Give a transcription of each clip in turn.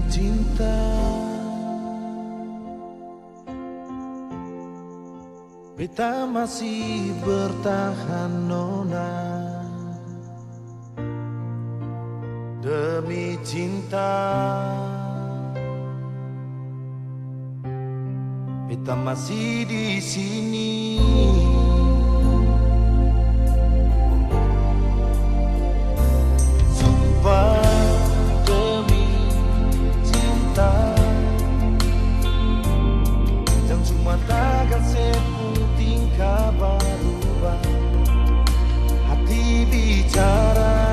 cinta, beta masih bertahan nona. Demi cinta, beta masih di sini. Sumpah demi cinta, yang cuma takkan sepenting kabar berubah. Hati bicara,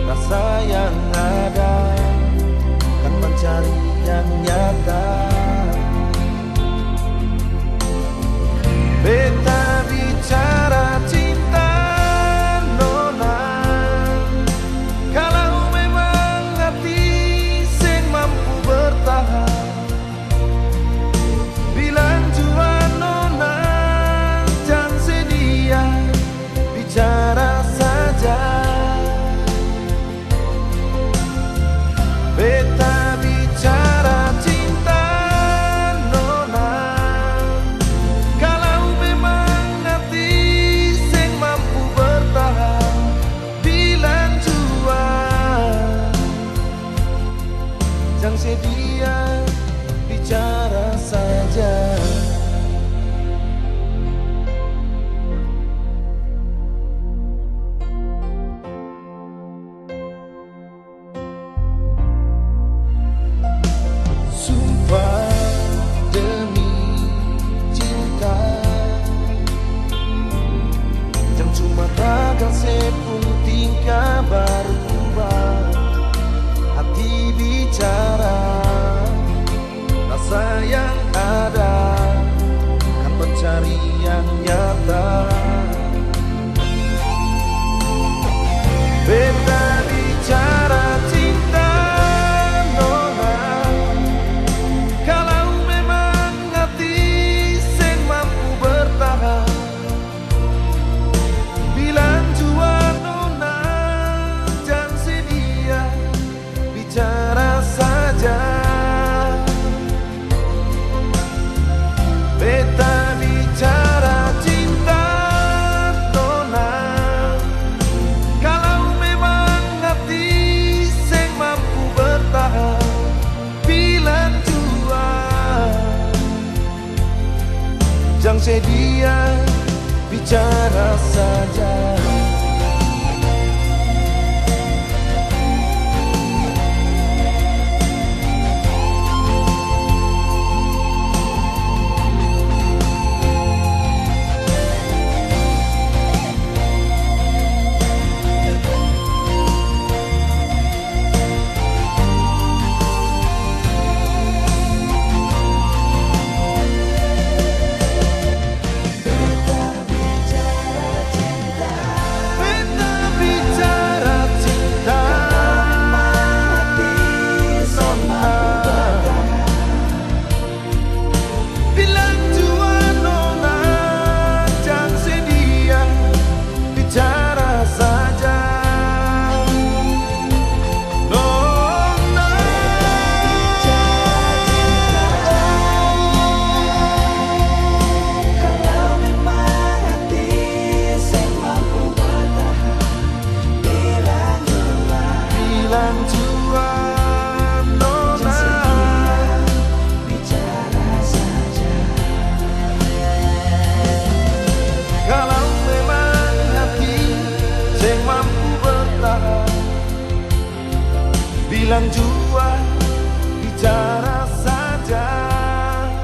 rasa yang ada kan mencari yang nyata. Beta bicara cinta nona, kalau memang hati sing mampu bertahan, bilang jua nona, jangan sedia, bicara saja. Beta bicara cinta nona, kalau memang hati sing mampu bertahan, bilang jua, jangan sedia, bicara saja. Sumpah demi cinta, yang cuma takkan sepenting kabar berubah. Hati bicara, rasa yang ada kan mencari yang nyata. Beta bicara cinta nona, kalau memang hati sing mampu bertahan, bilang jua nona, jangan sedia, bicara saja. Beta bicara cinta nona, kalau memang hati sing mampu bertahan, bilang jua, jangan sedia, bicara saja. Bilang jua nona, bicara saja. Kalau memang hati sing mampu bertahan, bilang jua, bicara saja.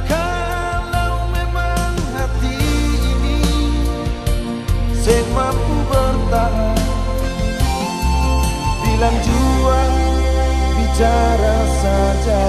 Kalau memang hati ini sing mampu bertahan, bilang jua, bicara saja.